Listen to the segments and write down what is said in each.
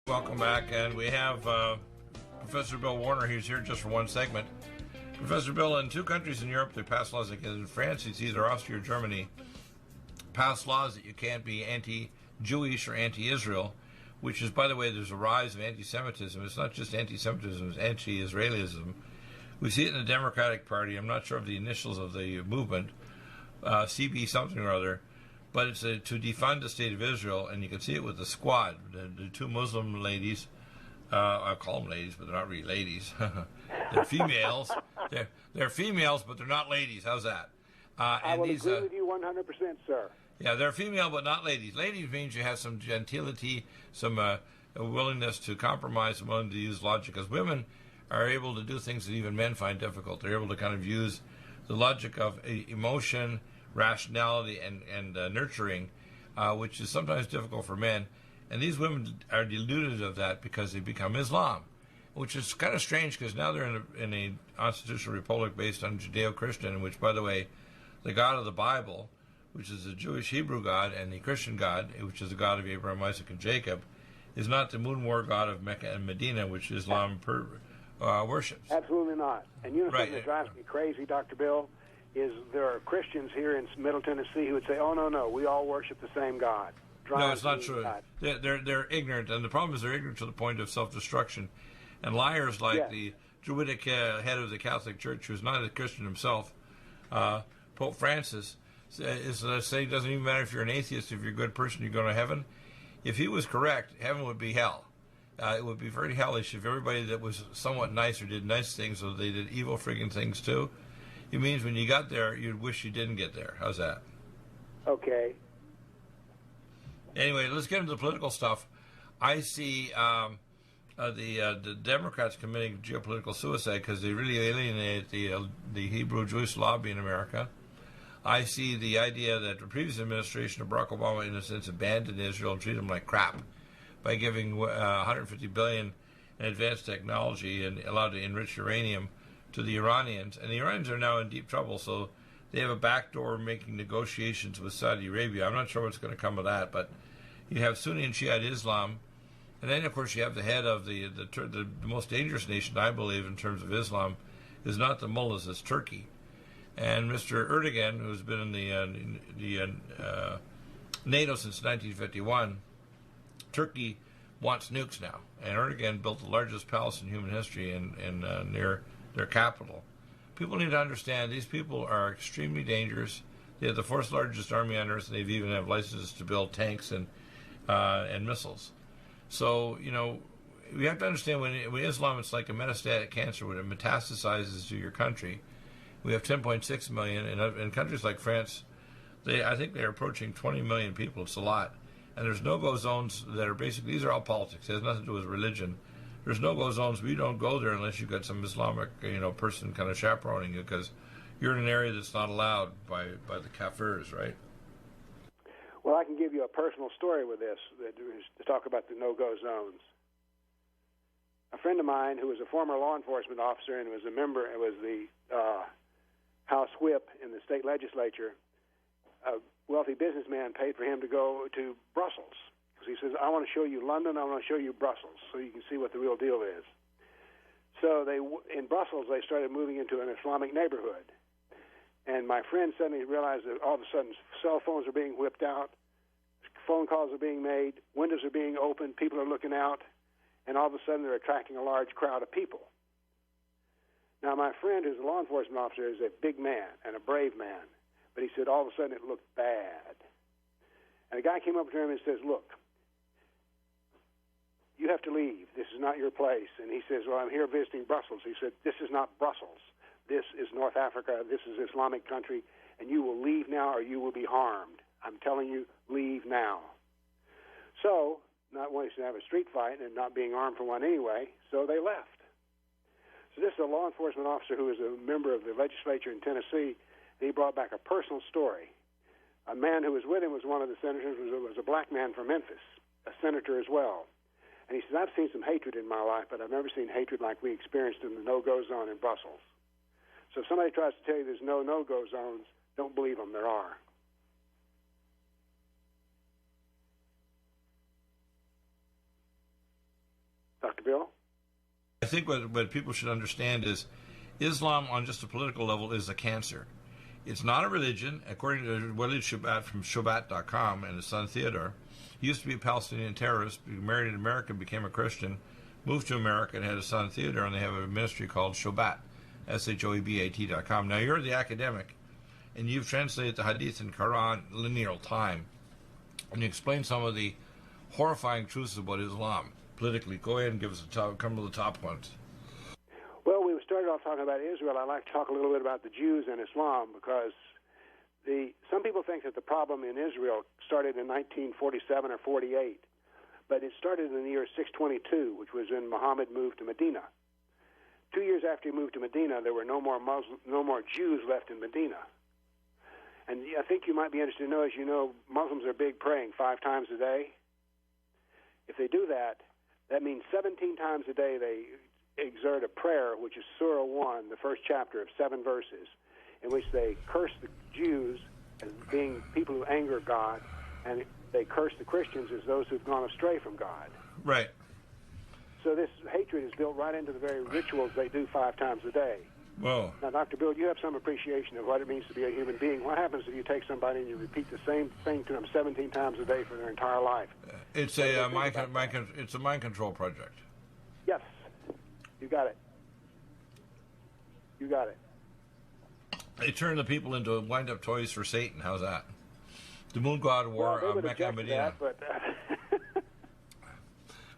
Welcome back, and we have Professor Bill Warner. He's here just for one segment. Professor Bill, in two countries in Europe, they passed laws, like in France, it's either Austria or Germany, passed laws that you can't be anti-Jewish or anti-Israel, which is, by the way, there's a rise of anti-Semitism. It's not just anti-Semitism, it's anti-Israelism. We see it in the Democratic Party. I'm not sure of the initials of the movement, CB something or other, but it's to defund the state of Israel, and you can see it with the Squad, the two Muslim ladies. I call them ladies, but they're not really ladies. They're females. They're females, but they're not ladies. How's that? I will agree with you 100%, sir. Yeah, they're female, but not ladies. Ladies means you have some gentility, some willingness to compromise, willing to use logic. Because women are able to do things that even men find difficult. They're able to kind of use the logic of emotion, rationality, and nurturing, which is sometimes difficult for men. And these women are deluded of that because they become Islam, which is kind of strange because now they're in a constitutional republic based on Judeo-Christian, which, by the way, the God of the Bible, which is the Jewish Hebrew God, and the Christian God, which is the God of Abraham, Isaac, and Jacob, is not the moon war God of Mecca and Medina, which Islam worships. Absolutely not. And you know something that drives me crazy, Dr. Bill, is there are Christians here in Middle Tennessee who would say, oh, no, we all worship the same God. No, it's not true. They're ignorant, and the problem is they're ignorant to the point of self-destruction. And liars like the Druidic head of the Catholic Church, who's not a Christian himself, Pope Francis, is saying it doesn't even matter if you're an atheist, if you're a good person, you go to heaven. If he was correct, heaven would be hell. It would be very hellish if everybody that was somewhat nice or did nice things, so they did evil friggin' things too. It means when you got there, you'd wish you didn't get there. How's that? Okay. Anyway, let's get into the political stuff. I see the Democrats committing geopolitical suicide because they really alienate the Hebrew Jewish lobby in America. I see the idea that the previous administration of Barack Obama, in a sense, abandoned Israel and treated them like crap by giving $150 billion in advanced technology and allowed to enrich uranium to the Iranians. And the Iranians are now in deep trouble, so they have a backdoor making negotiations with Saudi Arabia. I'm not sure what's going to come of that, but you have Sunni and Shiite Islam, and then, of course, you have the head of the most dangerous nation, I believe, in terms of Islam, is not the mullahs, it's Turkey. And Mr. Erdogan, who's been in the NATO since 1951, Turkey wants nukes now. And Erdogan built the largest palace in human history near their capital. People need to understand these people are extremely dangerous. They have the fourth largest army on earth, and they even have licenses to build tanks and missiles. So, we have to understand when Islam, it's like a metastatic cancer. When it metastasizes to your country, we have 10.6 million. In countries like France, I think they're approaching 20 million people. It's a lot. And there's no-go zones that are basically, these are all politics. It has nothing to do with religion. There's no-go zones. We don't go there unless you've got some Islamic, person kind of chaperoning you, because you're in an area that's not allowed by the kafirs, right? Well, I can give you a personal story with this to talk about the no-go zones. A friend of mine who was a former law enforcement officer and was the House Whip in the state legislature, a wealthy businessman paid for him to go to Brussels. He says, I want to show you London, I want to show you Brussels, so you can see what the real deal is. So in Brussels, they started moving into an Islamic neighborhood. And my friend suddenly realized that all of a sudden cell phones are being whipped out, phone calls are being made, windows are being opened, people are looking out, and all of a sudden they're attracting a large crowd of people. Now, my friend, who's a law enforcement officer, is a big man and a brave man, but he said all of a sudden it looked bad. And a guy came up to him and says, look, you have to leave. This is not your place. And he says, well, I'm here visiting Brussels. He said, this is not Brussels. This is North Africa. This is Islamic country. And you will leave now or you will be harmed. I'm telling you, leave now. So, not wanting to have a street fight and not being armed for one anyway, so they left. So this is a law enforcement officer who is a member of the legislature in Tennessee, and he brought back a personal story. A man who was with him was one of the senators, was a black man from Memphis, a senator as well. And he says, I've seen some hatred in my life, but I've never seen hatred like we experienced in the no-go zone in Brussels. So if somebody tries to tell you there's no no-go zones, don't believe them. There are. Dr. Bill? I think what people should understand is Islam on just a political level is a cancer. It's not a religion. According to Walid Shoebat from Shoebat.com and his son Theodore, he used to be a Palestinian terrorist, married an American, became a Christian, moved to America and had a son Theodore, and they have a ministry called Shoebat, SHOEBAT.com. Now you're the academic, and you've translated the Hadith and Quran linear time, and you explain some of the horrifying truths about Islam politically. Go ahead and give us a couple of the top ones. Well, we started off talking about Israel. I'd like to talk a little bit about the Jews and Islam, because some people think that the problem in Israel started in 1947 or 48, but it started in the year 622, which was when Muhammad moved to Medina. 2 years after he moved to Medina, there were no more Jews left in Medina. And I think you might be interested to know, as you know, Muslims are big praying 5 times a day. If they do that, that means 17 times a day they exert a prayer, which is Surah 1, the first chapter of 7 verses, in which they curse the Jews as being people who anger God, and they curse the Christians as those who've gone astray from God. Right. So this hatred is built right into the very rituals they do 5 times a day. Whoa. Now, Dr. Bill, you have some appreciation of what it means to be a human being. What happens if you take somebody and you repeat the same thing to them 17 times a day for their entire life? It's a mind control project. Yes. You got it. You got it. They turn the people into wind-up toys for Satan. How's that? The moon god war Mecca and Medina. That, but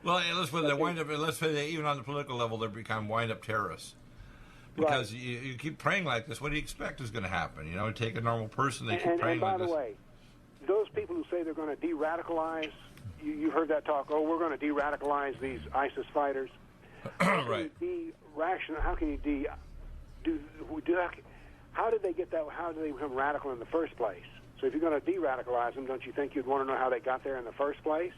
well, let's put they wind up. Let's say even on the political level, they become wind-up terrorists. Because right. you keep praying like this, what do you expect is going to happen? You know, take a normal person, they keep praying like this. And by the way, those people who say they're going to de-radicalize, you heard that talk, oh, we're going to de-radicalize these ISIS fighters. Right. How can you how did they get that? How did they become radical in the first place? So if you're going to de-radicalize them, don't you think you'd want to know how they got there in the first place?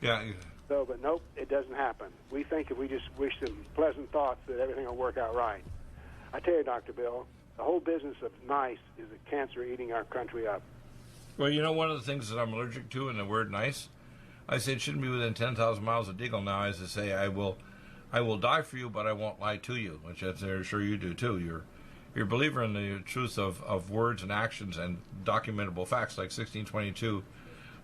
Yeah. So, but nope, it doesn't happen. We think if we just wish them pleasant thoughts that everything will work out right. I tell you, Dr. Bill, the whole business of nice is a cancer eating our country up. Well, you know, one of the things that I'm allergic to in the word nice, I say it shouldn't be within 10,000 miles of Deagle now, is to say I will die for you, but I won't lie to you, which I'm sure you do too. You're a believer in the truth of words and actions and documentable facts, like 1622.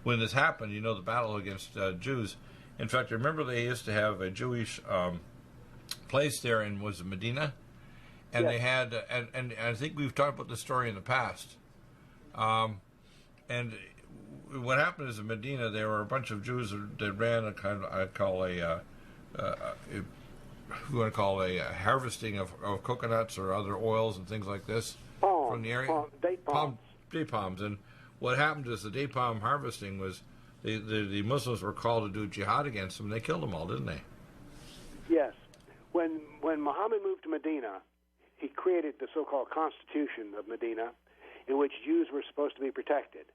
When this happened, you know, the battle against Jews. In fact, I remember they used to have a Jewish place there in Medina, and they had, and I think we've talked about this story in the past. And what happened is in Medina, there were a bunch of Jews that ran a kind of, I'd call we want to call a harvesting of coconuts or other oils and things like this from the area. Date palms. And what happened is the date palm harvesting was the Muslims were called to do jihad against them. And they killed them all, didn't they? Yes. When Muhammad moved to Medina, he created the so-called Constitution of Medina, in which Jews were supposed to be protected.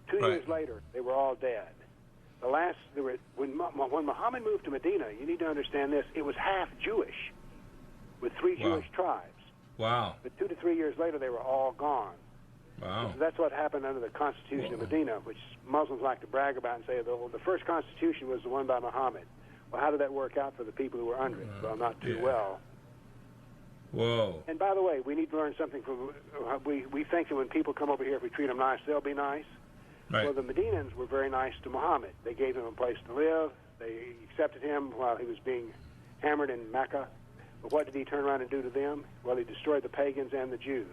2 years later, they were all dead. When Muhammad moved to Medina, you need to understand this, it was half Jewish, with 3 Jewish tribes. Wow. But 2 to 3 years later, they were all gone. Wow. So that's what happened under the Constitution of Medina, which Muslims like to brag about and say, the first Constitution was the one by Muhammad. Well, how did that work out for the people who were under it? Well, not too well. Whoa. And by the way, we need to learn something from, we think that when people come over here, if we treat them nice, they'll be nice. Right. Well, the Medinans were very nice to Muhammad. They gave him a place to live. They accepted him while he was being hammered in Mecca. But what did he turn around and do to them? Well, he destroyed the pagans and the Jews.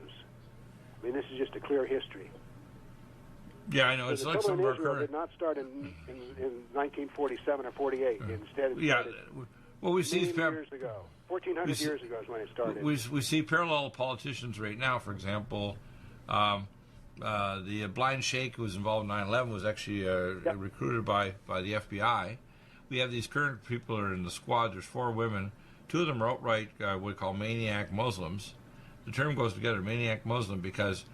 I mean, this is just a clear history. Yeah, I know. So it's the like some of trouble our in Israel current... did not start in 1947 or 48. Instead, well, we see years ago. 1,400 years ago is when it started. We see parallel politicians right now. For example, the blind sheikh who was involved in 9/11 was actually recruited by the FBI. We have these current people who are in the squad. There's 4 women. 2 of them are outright what we call maniac Muslims. The term goes together, maniac Muslim, because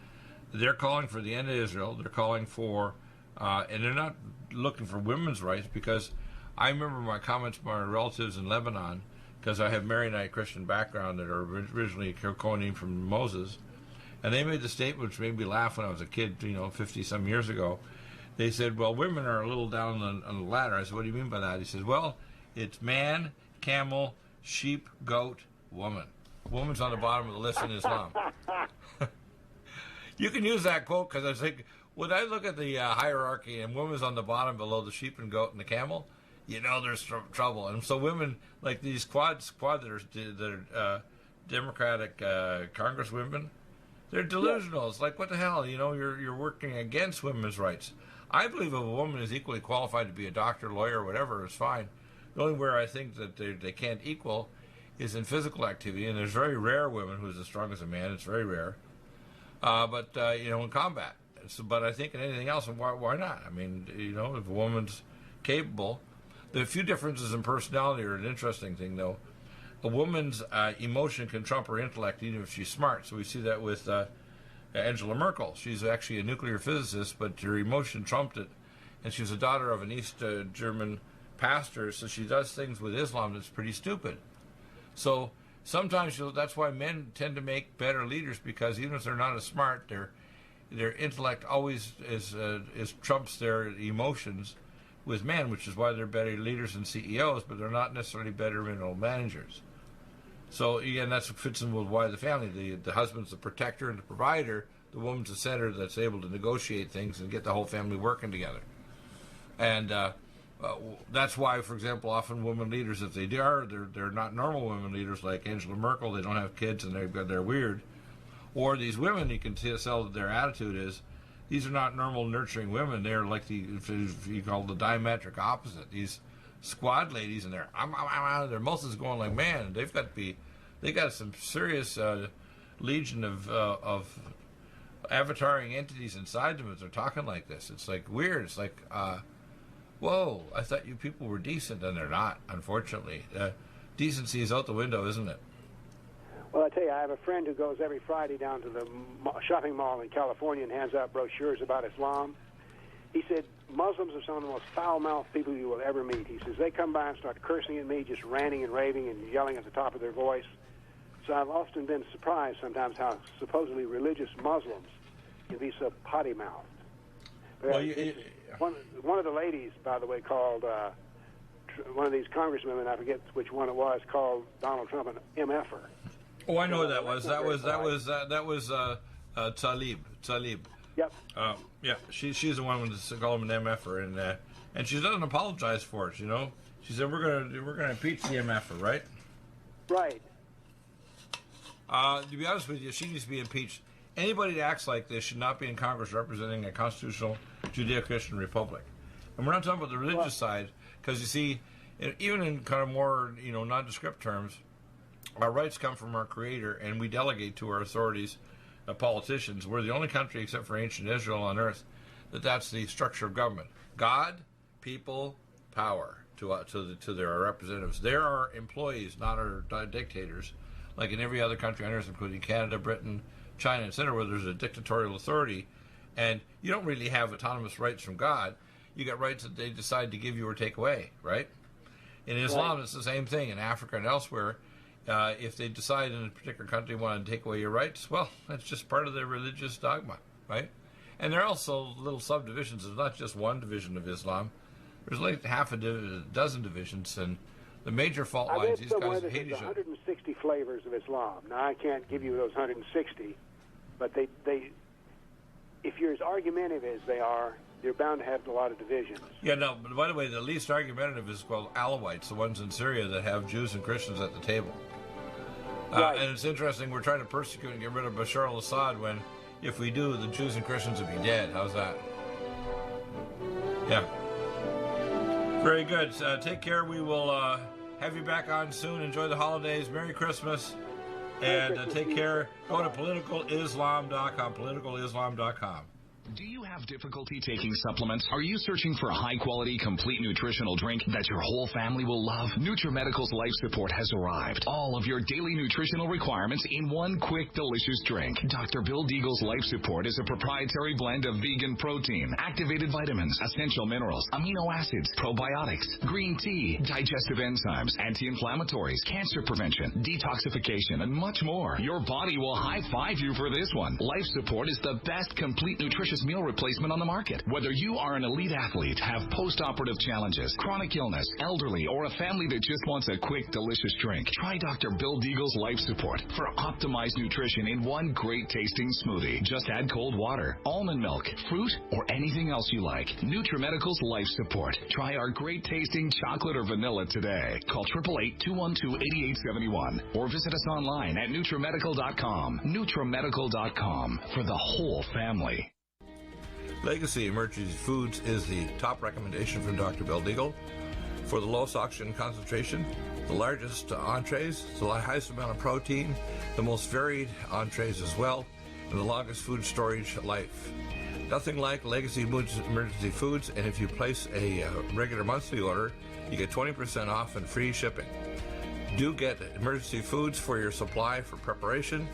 they're calling for the end of Israel. They're calling for, and they're not looking for women's rights, because I remember my comments from my relatives in Lebanon, because I have Maronite Christian background that are originally Kohanim from Moses, and they made the statement which made me laugh when I was a kid, 50-some years ago. They said, well, women are a little down on the ladder. I said, what do you mean by that? He says, well, It's man, camel, sheep, goat, woman. Woman's on the bottom of the list in Islam. You can use that quote because I think when I look at the hierarchy and woman's on the bottom below the sheep and goat and the camel, you know there's trouble. And so women, like these quad that are Democratic congresswomen, they're delusional. Yeah. It's like, what the hell? You know, you're working against women's rights. I believe if a woman is equally qualified to be a doctor, lawyer, whatever, it's fine. The only where I think that they can't equal is in physical activity, and there's very rare women who's as strong as a man. It's very rare. But you know, in combat. So, but I think in anything else, why not? I mean, you know, if a woman's capable, the few differences in personality are an interesting thing, though. A woman's emotion can trump her intellect, even if she's smart. So we see that with Angela Merkel. She's actually a nuclear physicist, but her emotion trumped it. And she's a daughter of an East German pastor, so she does things with Islam that's pretty stupid. So sometimes that's why men tend to make better leaders, because even if they're not as smart, their intellect always is trumps their emotions with men, which is why they're better leaders and CEOs, but they're not necessarily better middle managers. So again, that's what fits in with why the family. The husband's the protector and the provider. The woman's the center that's able to negotiate things and get the whole family working together. And that's why, for example, often women leaders, if they are, they're not normal women leaders like Angela Merkel. They don't have kids and they're weird. Or these women, you can tell that their attitude is, these are not normal nurturing women. They're like if you call the diametric opposite. These squad ladies, and their mouth is going like, man, they got some serious legion of avataring entities inside them as they're talking like this. It's like weird. It's like, whoa, I thought you people were decent, and they're not, unfortunately. Decency is out the window, isn't it? Well, I tell you, I have a friend who goes every Friday down to the shopping mall in California and hands out brochures about Islam. He said, Muslims are some of the most foul-mouthed people you will ever meet. He says, they come by and start cursing at me, just ranting and raving and yelling at the top of their voice. So I've often been surprised sometimes how supposedly religious Muslims can be so potty-mouthed. Well, one of the ladies, by the way, called one of these congresswomen, I forget which one it was, called Donald Trump an MFer. Oh, I know what that was. That was Talib. Yep. Yeah, she's the one who called him an MFer, and she doesn't apologize for it. You know, she said we're gonna impeach the MFer, right? Right. To be honest with you, she needs to be impeached. Anybody that acts like this should not be in Congress representing a constitutional Judeo-Christian republic. And we're not talking about the religious side, because you see, even in kind of more nondescript terms, our rights come from our Creator, and we delegate to our authorities, politicians. We're the only country, except for ancient Israel on earth, that's the structure of government: God, people, power to their representatives. They're our employees, not our dictators, like in every other country on earth, including Canada, Britain, China, etc., where there's a dictatorial authority, and you don't really have autonomous rights from God. You got rights that they decide to give you or take away, right? In Islam, It's the same thing. In Africa and elsewhere, if they decide in a particular country want to take away your rights, well, that's just part of their religious dogma, right? And there are also little subdivisions. There's not just one division of Islam. There's like half a dozen divisions, and the major fault lines, these guys hate each other. 160 flavors of Islam. Now, I can't give you those 160, but they if you're as argumentative as they are, you're bound to have a lot of divisions. Yeah, no, but by the way, the least argumentative is called Alawites, the ones in Syria that have Jews and Christians at the table. Right. And it's interesting, we're trying to persecute and get rid of Bashar al-Assad when, if we do, the Jews and Christians will be dead. How's that? Yeah. Very good. Take care. We will have you back on soon. Enjoy the holidays. Merry Christmas. And take care. Go to politicalislam.com. Politicalislam.com. Do you have difficulty taking supplements? Are you searching for a high-quality, complete nutritional drink that your whole family will love? NutriMedical's Life Support has arrived. All of your daily nutritional requirements in one quick, delicious drink. Dr. Bill Deagle's Life Support is a proprietary blend of vegan protein, activated vitamins, essential minerals, amino acids, probiotics, green tea, digestive enzymes, anti-inflammatories, cancer prevention, detoxification, and much more. Your body will high-five you for this one. Life Support is the best complete nutritious nutritious meal replacement on the market. Whether you are an elite athlete, have post-operative challenges, chronic illness, elderly, or a family that just wants a quick, delicious drink, try Dr. Bill Deagle's Life Support for optimized nutrition in one great tasting smoothie. Just add cold water, almond milk, fruit, or anything else you like. NutriMedical's Life Support. Try our great tasting chocolate or vanilla today. Call 888-212-8871 or visit us online at NutriMedical.com. NutriMedical.com for the whole family. Legacy Emergency Foods is the top recommendation from Dr. Bill Deagle for the lowest oxygen concentration, the largest entrees, the highest amount of protein, the most varied entrees as well, and the longest food storage life. Nothing like Legacy Emergency Foods, and if you place a regular monthly order, you get 20% off and free shipping. Do get Emergency Foods for your supply for preparation,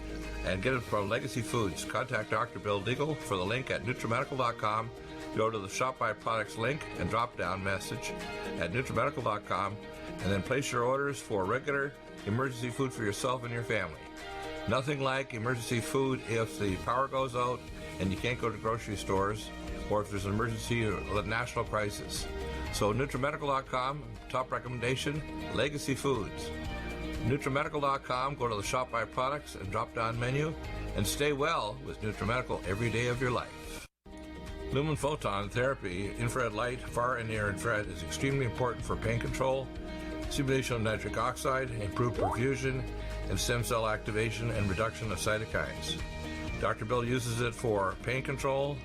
and get it from Legacy Foods. Contact Dr. Bill Deagle for the link at NutriMedical.com. Go to the Shop by Products link and drop-down message at NutriMedical.com, and then place your orders for regular emergency food for yourself and your family. Nothing like emergency food if the power goes out and you can't go to grocery stores, or if there's an emergency or a national crisis. So NutriMedical.com, top recommendation, Legacy Foods. NutriMedical.com, go to the Shop by Products and drop-down menu, and stay well with NutriMedical every day of your life. Lumen photon therapy, infrared light, far and near infrared, is extremely important for pain control, stimulation of nitric oxide, improved perfusion, and stem cell activation and reduction of cytokines. Dr. Bill uses it for pain control,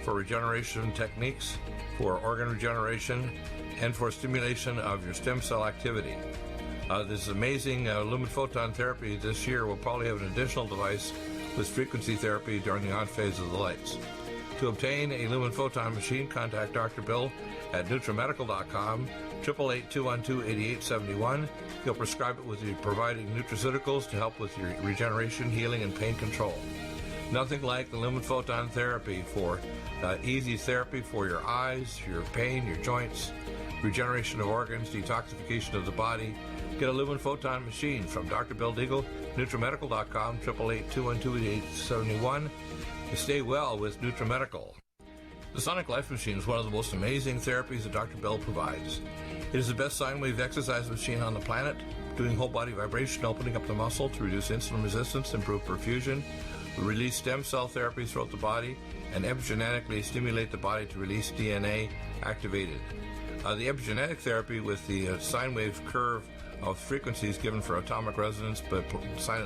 for regeneration techniques, for organ regeneration, and for stimulation of your stem cell activity. This amazing lumen photon therapy this year will probably have an additional device with frequency therapy during the on phase of the lights. To obtain a lumen photon machine, contact Dr. Bill at NutriMedical.com, 888-212-8871. He'll prescribe it with you providing nutraceuticals to help with your regeneration, healing, and pain control. Nothing like the lumen photon therapy for easy therapy for your eyes, your pain, your joints, regeneration of organs, detoxification of the body. Get a lumen photon machine from Dr. Bill Deagle, NutriMedical.com, 888-212-8871. Stay well with NutriMedical. The Sonic Life Machine is one of the most amazing therapies that Dr. Bill provides. It is the best sine wave exercise machine on the planet, doing whole body vibration, opening up the muscle to reduce insulin resistance, improve perfusion, release stem cell therapy throughout the body, and epigenetically stimulate the body to release DNA activated. The epigenetic therapy with the sine wave curve of frequencies given for atomic resonance, but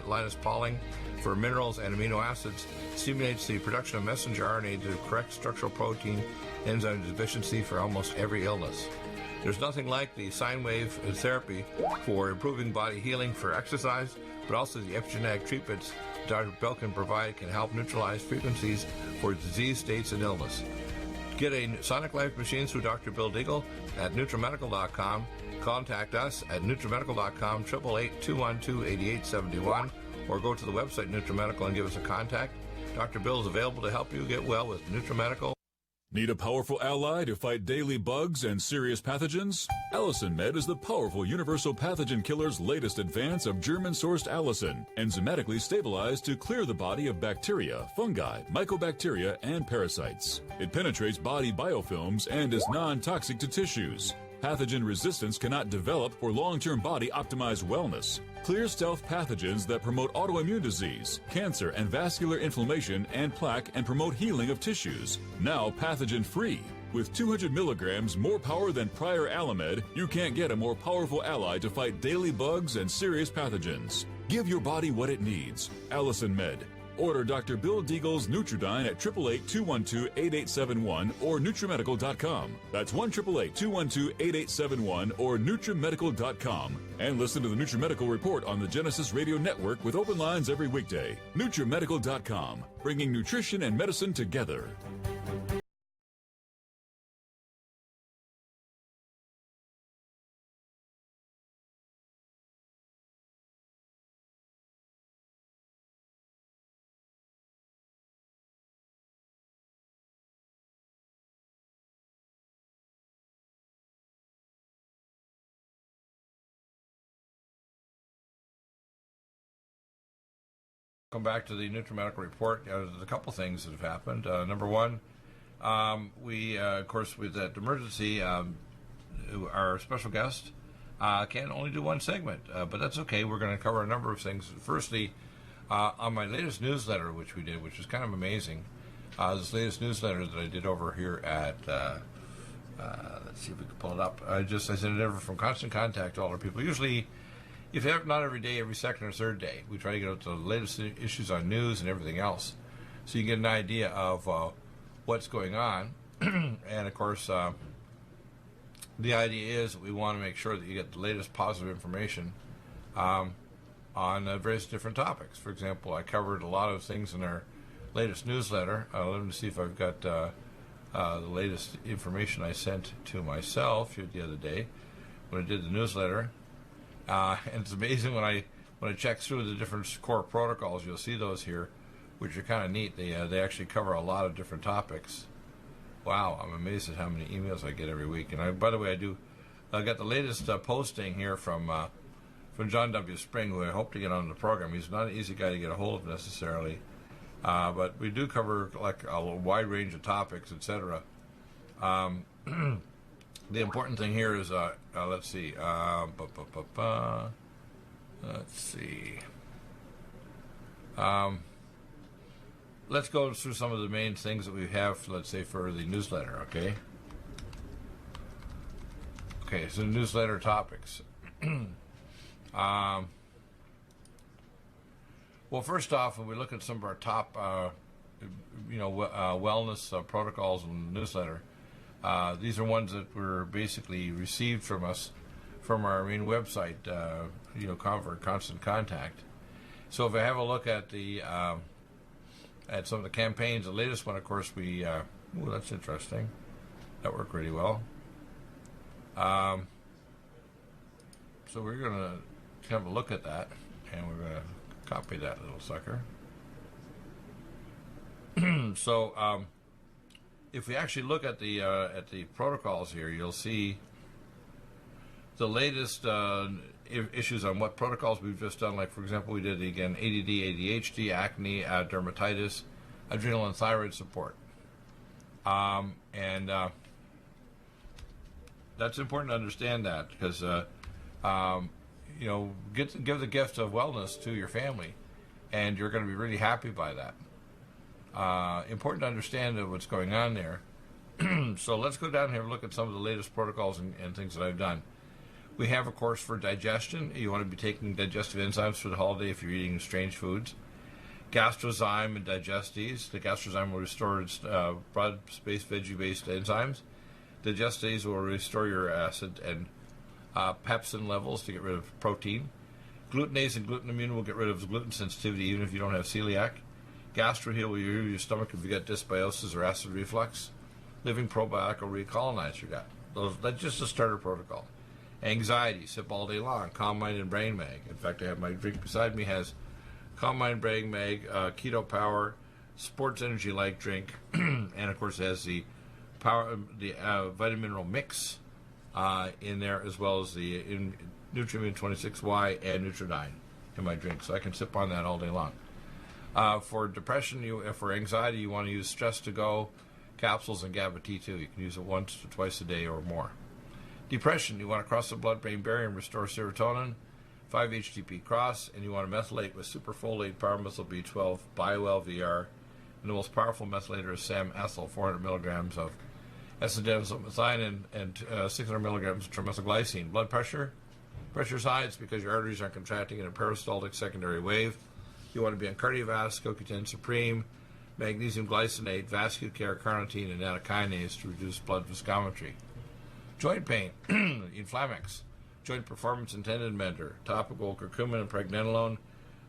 Linus Pauling for minerals and amino acids stimulates the production of messenger RNA to correct structural protein enzyme deficiency for almost every illness. There's nothing like the sine wave therapy for improving body healing for exercise, but also the epigenetic treatments Dr. Bill can provide can help neutralize frequencies for disease states and illness. Get a Sonic Life machine through Dr. Bill Deagle at NutriMedical.com. Contact us at NutriMedical.com, 888-212-8871, or go to the website NutriMedical and give us a contact. Dr. Bill is available to help you get well with NutriMedical. Need a powerful ally to fight daily bugs and serious pathogens? Allicin Med is the powerful universal pathogen killer's latest advance of German-sourced allicin, enzymatically stabilized to clear the body of bacteria, fungi, mycobacteria, and parasites. It penetrates body biofilms and is non-toxic to tissues. Pathogen resistance cannot develop for long-term body-optimized wellness. Clear stealth pathogens that promote autoimmune disease, cancer and vascular inflammation and plaque and promote healing of tissues. Now pathogen-free. With 200 milligrams more power than prior Alamed, you can't get a more powerful ally to fight daily bugs and serious pathogens. Give your body what it needs. Allicin Med. Order Dr. Bill Deagle's Nutridyne at 888-212-8871 or NutriMedical.com. That's 1-888-212-8871 or NutriMedical.com. And listen to the NutriMedical Report on the Genesis Radio Network with open lines every weekday. NutriMedical.com, bringing nutrition and medicine together. Come back to the NutriMedical Report. There's a couple things that have happened. Number one, We, of course, with that emergency, our special guest can only do one segment, but that's okay. We're going to cover a number of things. Firstly, on my latest newsletter, which we did, which was kind of amazing, this latest newsletter that I did over here at, let's see if we can pull it up. I sent it over from Constant Contact to all our people. Usually, if not every day, every second or third day, we try to get out to the latest issues on news and everything else, so you get an idea of what's going on. And of course, the idea is that we want to make sure that you get the latest positive information on various different topics. For example, I covered a lot of things in our latest newsletter. Let me see if I've got the latest information I sent to myself the other day when I did the newsletter. And it's amazing when I check through the different core protocols, you'll see those here, which are kind of neat. They actually cover a lot of different topics. Wow, I'm amazed at how many emails I get every week. And by the way, I got the latest posting here from John W. Spring, who I hope to get on the program. He's not an easy guy to get a hold of necessarily, but we do cover like a wide range of topics, etc. The important thing here is, let's see, let's go through some of the main things that we have, let's say, for the newsletter, okay? Okay, so newsletter topics. Well, first off, when we look at some of our top, wellness protocols in the newsletter, these are ones that were basically received from us from our main website, Constant Contact. So if I have a look at the at some of the campaigns, the latest one, of course, that's interesting. That worked really well. So we're going to have a look at that, and we're going to copy that little sucker. So if we actually look at the protocols here, you'll see the latest issues on what protocols we've just done. Like, for example, we did, again, ADD, ADHD, acne, dermatitis, adrenal and thyroid support. And that's important to understand that, because, give the gift of wellness to your family, and you're going to be really happy by that. Important to understand what's going on there. So let's go down here and look at some of the latest protocols and things that I've done. We have, of course, for digestion. You want to be taking digestive enzymes for the holiday if you're eating strange foods. Gastrozyme and Digestes. The Gastrozyme will restore broad-spaced veggie-based enzymes. Digestes will restore your acid and pepsin levels to get rid of protein. Glutenase and Glutenamine will get rid of gluten sensitivity even if you don't have celiac. GastroHeal will relieve your stomach if you get dysbiosis or acid reflux. Living Probiotic will recolonize your gut. That's just a starter protocol. Anxiety, sip all day long. Calm Mind and Brain Mag. In fact, I have my drink beside me has Calm Mind, Brain Mag, Keto Power, Sports Energy Light Drink, and of course it has the vitamin mineral mix in there, as well as the Nutrimin 26Y and Nutridyne in my drink. So I can sip on that all day long. For depression, for anxiety, you want to use Stress to Go capsules and GABA T2. You can use it once or twice a day or more. Depression, you want to cross the blood-brain barrier and restore serotonin, 5-HTP cross, and you want to methylate with superfolate, pyromethyl B12, bio-LVR, and the most powerful methylator is SAM-ethyl, 400 milligrams of S-adenosine and 600 milligrams of trimethylglycine. Blood pressure, pressure's high, it's because your arteries aren't contracting in a peristaltic secondary wave. You want to be on Cardiovasc, CoQ10 Supreme, magnesium glycinate, vascular carnitine, and nattokinase to reduce blood viscometry. Joint pain, Inflamex, joint performance and tendon mender, topical curcumin and pregnenolone.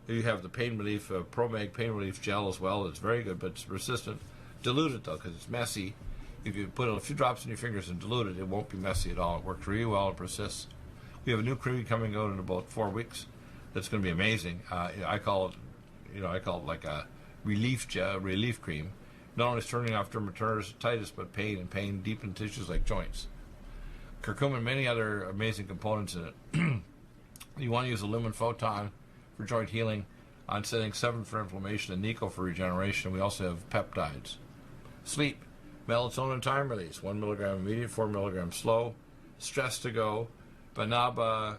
You have the pain relief, ProMag pain relief gel as well. It's very good, but it's persistent. Dilute it though, because it's messy. If you put a few drops in your fingers and dilute it, it won't be messy at all. It works really well and persists. We have a new cream coming out in about 4 weeks. That's going to be amazing. I call it like a relief cream. Not only is turning off dermatitis, but pain deep in tissues like joints. Curcumin and many other amazing components in it. You want to use a lumen photon for joint healing, on setting 7 for inflammation, and Nico for regeneration. We also have peptides. Sleep. Melatonin time release, 1 milligram immediate, 4 milligrams slow. Stress to go, Banaba,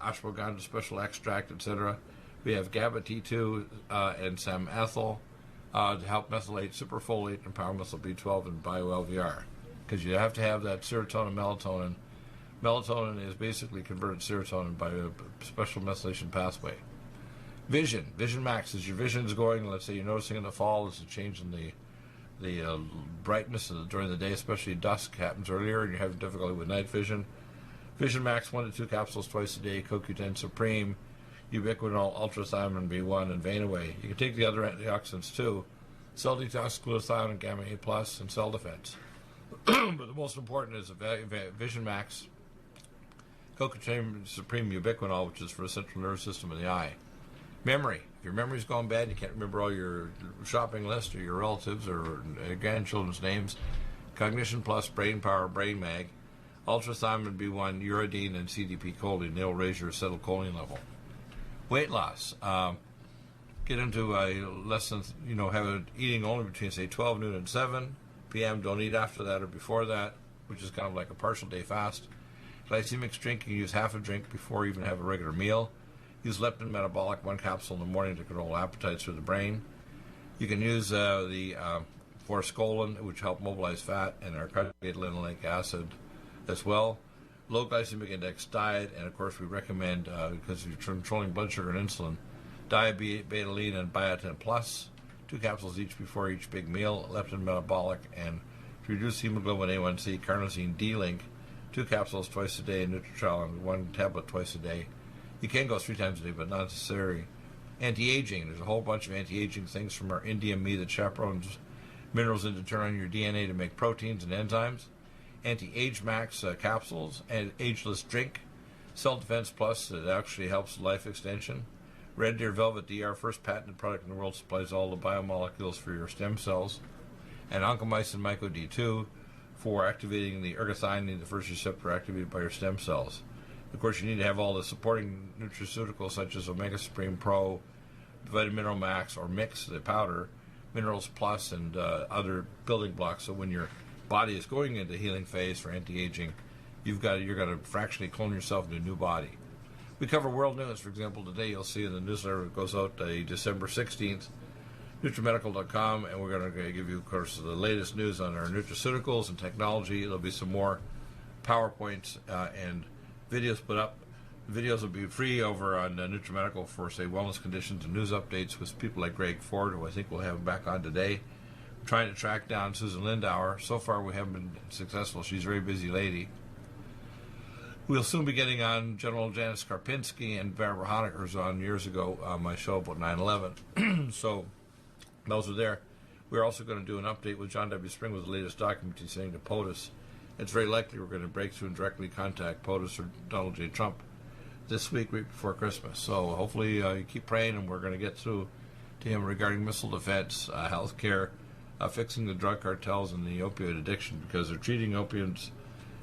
ashwagandha special extract, etc. We have GABA T2 and some ethyl to help methylate superfolate and power methyl B12 and bio-LVR. Because you have to have that serotonin, melatonin. Melatonin is basically converted serotonin by a special methylation pathway. Vision Max, as your vision is going, let's say you're noticing in the fall, there's a change in the brightness during the day, especially dusk happens earlier, and you're having difficulty with night vision. Vision Max, 1 to 2 capsules twice a day, CoQ10 Supreme, ubiquinol, ultrathymine B1, and Vein Away. You can take the other antioxidants too, cell detox, glutathione, and gamma A+, and cell defense. But the most important is Vision Max, CoQ10 Supreme ubiquinol, which is for the central nervous system of the eye. Memory. If your memory's gone bad, you can't remember all your shopping list or your relatives or grandchildren's names, Cognition Plus, Brain Power, Brain Mag, ultrathymine B1, uridine, and CDP choline. They'll raise your acetylcholine level. Weight loss. Get into a less than, have it eating only between, say, 12 noon and 7 p.m. Don't eat after that or before that, which is kind of like a partial day fast. Glycemic drink, you use half a drink before you even have a regular meal. Use leptin metabolic, 1 capsule in the morning to control appetites through the brain. You can use the forskolin, which help mobilize fat, and our conjugated linoleic acid as well. Low glycemic index diet, and of course we recommend, because you're controlling blood sugar and insulin, diabetoline and biotin plus, 2 capsules each before each big meal. Leptin metabolic, and to reduce hemoglobin A1C, carnosine D-link, 2 capsules twice a day, and Nutritrol, and 1 tablet twice a day. You can go 3 times a day, but not necessary. Anti-aging. There's a whole bunch of anti-aging things from our Indium Me that chaperones minerals in to turn on your DNA to make proteins and enzymes. Anti-Age Max capsules, and Ageless Drink. Cell Defense Plus, that actually helps life extension. Red Deer Velvet DR, first patented product in the world, supplies all the biomolecules for your stem cells. And Oncomycin Myco D2 for activating the ergothioneine, the first receptor activated by your stem cells. Of course, you need to have all the supporting nutraceuticals such as Omega Supreme Pro, Vitamin Mineral Max, or Mix, the powder, Minerals Plus, and other building blocks. So when your body is going into healing phase for anti-aging, you're going to fractionally clone yourself into a new body. We cover world news. For example, today you'll see in the newsletter that goes out December 16th, NutriMedical.com, and we're going to give you, of course, the latest news on our nutraceuticals and technology. There'll be some more PowerPoints and videos put up. The videos will be free over on NutriMedical for, say, wellness conditions and news updates with people like Greg Ford, who I think we'll have back on today. I'm trying to track down Susan Lindauer. So far, we haven't been successful. She's a very busy lady. We'll soon be getting on General Janice Karpinski and Barbara Honecker, who was on years ago on my show about 9/11. So those are there. We're also going to do an update with John W. Spring with the latest document he's saying to POTUS. It's very likely we're going to break through and directly contact POTUS or Donald J. Trump this week, right before Christmas. So hopefully you keep praying, and we're going to get through to him regarding missile defense, health care, fixing the drug cartels and the opioid addiction, because they're treating opiates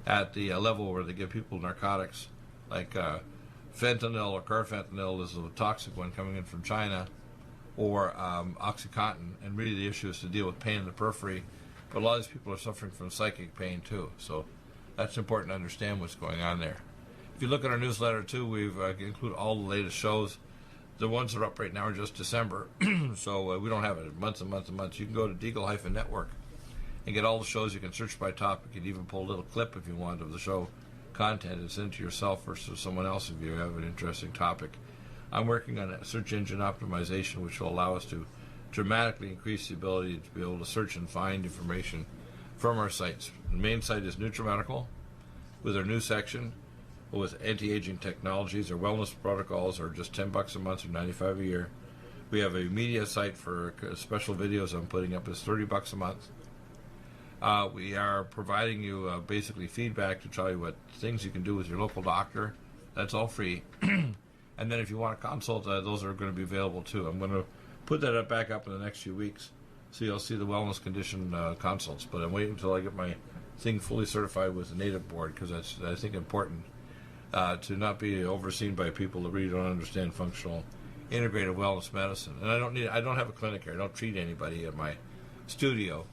at the level where they give people narcotics like fentanyl or carfentanil is a toxic one coming in from China, or OxyContin. And really the issue is to deal with pain in the periphery. But a lot of these people are suffering from psychic pain too, so that's important to understand what's going on there. If you look at our newsletter too, we've include all the latest shows. The ones that are up right now are just December, so we don't have it months and months and months. You can go to Deagle-Network and get all the shows. You can search by topic. You can even pull a little clip if you want of the show content and send it to yourself or to someone else if you have an interesting topic. I'm working on a search engine optimization, which will allow us to dramatically increase the ability to be able to search and find information from our sites. The main site is NutriMedical with our new section with anti-aging technologies. Our wellness protocols are just $10 a month or $95 a year. We have a media site for special videos I'm putting up. It's $30 a month. We are providing you basically feedback to tell you what things you can do with your local doctor. That's all free. And then if you want a consult, those are going to be available too. I'm going to put that back up in the next few weeks, so you'll see the wellness condition consults. But I'm waiting until I get my thing fully certified with the native board, because that's, I think, important to not be overseen by people that really don't understand functional integrative wellness medicine. And I don't have a clinic here. I don't treat anybody at my studio.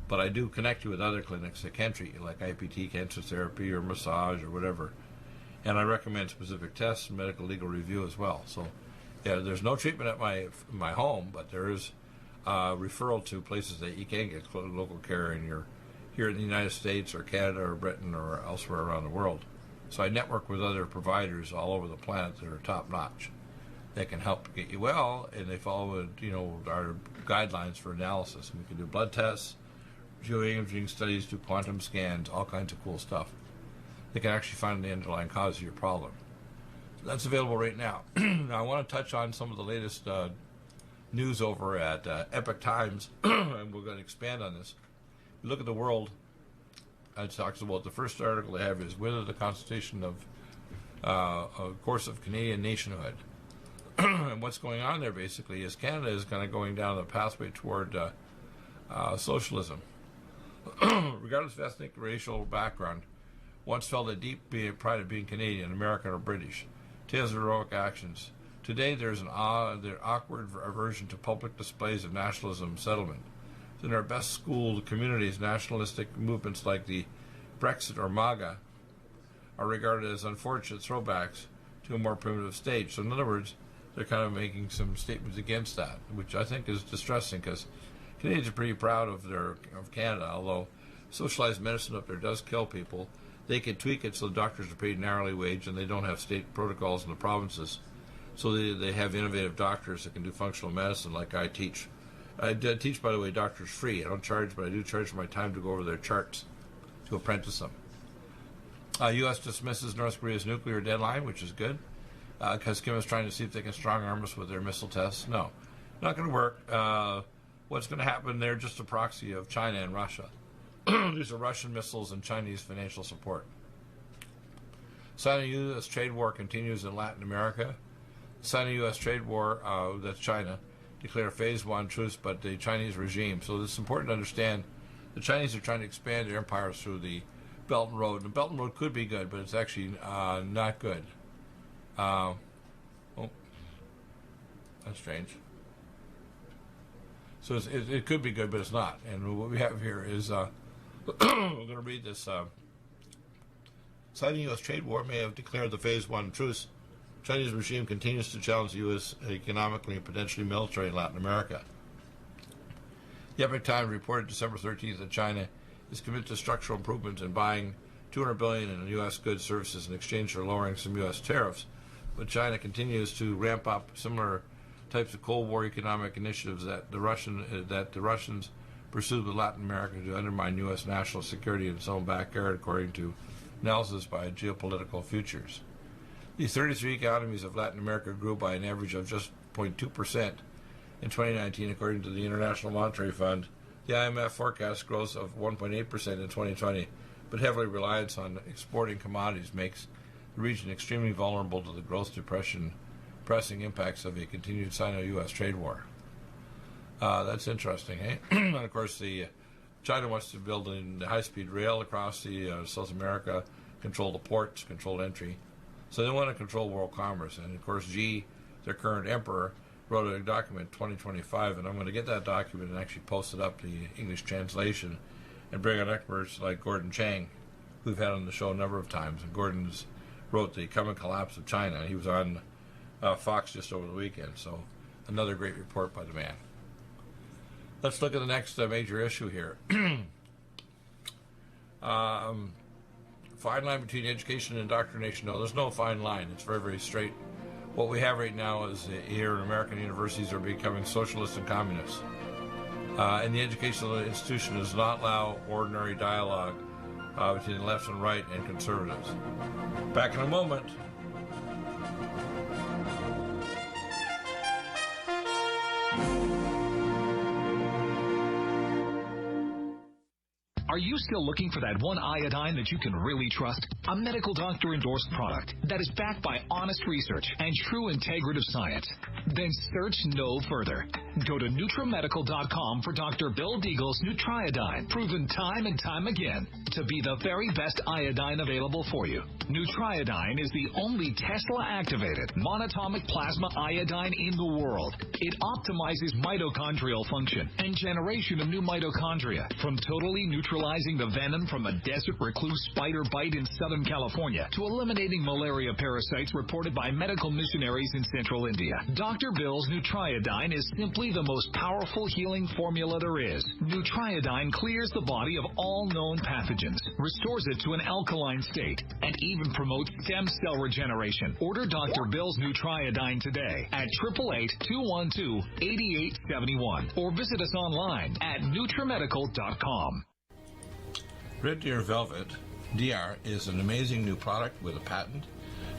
But I do connect you with other clinics that can treat you, like IPT, cancer therapy, or massage, or whatever. And I recommend specific tests and medical legal review as well. So, yeah, there's no treatment at my home, but there is referral to places that you can get local care here in the United States or Canada or Britain or elsewhere around the world. So I network with other providers all over the planet that are top notch. They can help get you well, and they follow our guidelines for analysis. And we can do blood tests, geoimaging studies, do quantum scans, all kinds of cool stuff. They can actually find the underlying cause of your problem. So that's available right now. Now I want to touch on some of the latest news over at Epoch Times, and we're going to expand on this. Look at the world. It talks about the first article they have is whether the Constitution of a course of Canadian nationhood. And what's going on there basically is Canada is kind of going down the pathway toward socialism. Regardless of ethnic, racial background, once felt a deep pride of being Canadian, American, or British. Tales of heroic actions. Today there's an awkward aversion to public displays of nationalism settlement. In our best schooled communities, nationalistic movements like the Brexit or MAGA are regarded as unfortunate throwbacks to a more primitive stage. So in other words, they're kind of making some statements against that, which I think is distressing because Canadians are pretty proud of Canada, although socialized medicine up there does kill people. They can tweak it so the doctors are paid an hourly wage and they don't have state protocols in the provinces. So they have innovative doctors that can do functional medicine like I teach. I teach, by the way, doctors free. I don't charge, but I do charge for my time to go over their charts to apprentice them. U.S. dismisses North Korea's nuclear deadline, which is good, because Kim is trying to see if they can strong-arm us with their missile tests. No, not going to work. What's going to happen, they're just a proxy of China and Russia. These are Russian missiles and Chinese financial support. Sino-U.S. trade war continues in Latin America. Sino-U.S. trade war, that's China, declare phase one truce, but the Chinese regime. So it's important to understand the Chinese are trying to expand their empires through the Belt and Road. The Belt and Road could be good, but it's actually not good. Oh, that's strange. So it could be good, but it's not. And what we have here is we're going to read this. Citing U.S. trade war may have declared the phase one truce. Chinese regime continues to challenge the U.S. economically and potentially militarily in Latin America. The Epoch Times reported December 13th that China is committed to structural improvements in buying $200 billion in U.S. goods, services in exchange for lowering some U.S. tariffs. But China continues to ramp up similar types of Cold War economic initiatives that the Russians pursued with Latin America to undermine U.S. national security in its own backyard, according to analysis by Geopolitical Futures. The 33 economies of Latin America grew by an average of just 0.2% in 2019, according to the International Monetary Fund. The IMF forecasts growth of 1.8% in 2020, but heavily reliance on exporting commodities makes the region extremely vulnerable to the growth depression, pressing impacts of a continued Sino-U.S. trade war. That's interesting, eh? And of course, China wants to build a high-speed rail across South America, control the ports, control entry. So they want to control world commerce. And of course, Xi, their current emperor, wrote a document 2025, and I'm going to get that document and actually post it up, the English translation, and bring on experts like Gordon Chang, who we've had on the show a number of times. And Gordon's wrote The Coming Collapse of China. He was on Fox just over the weekend, so another great report by the man. Let's look at the next major issue here. Fine line between education and indoctrination. No, there's no fine line. It's very, very straight. What we have right now is here in American universities are becoming socialist and communist. And the educational institution does not allow ordinary dialogue between the left and right and conservatives. Back in a moment. Are you still looking for that one iodine that you can really trust? A medical doctor endorsed product that is backed by honest research and true integrative science? Then search no further. Go to NutriMedical.com for Dr. Bill Deagle's Nutriodine, proven time and time again to be the very best iodine available for you. Nutriodine is the only Tesla-activated monatomic plasma iodine in the world. It optimizes mitochondrial function and generation of new mitochondria, from totally neutralizing the venom from a desert recluse spider bite in Southern California to eliminating malaria parasites reported by medical missionaries in Central India. Dr. Bill's Nutriodine is simply the most powerful healing formula there is. Nutriodine clears the body of all known pathogens, restores it to an alkaline state, and even promotes stem cell regeneration. Order Dr. Bill's Nutriodine today at 888-212-8871 or visit us online at NutriMedical.com. Red Deer Velvet DR is an amazing new product with a patent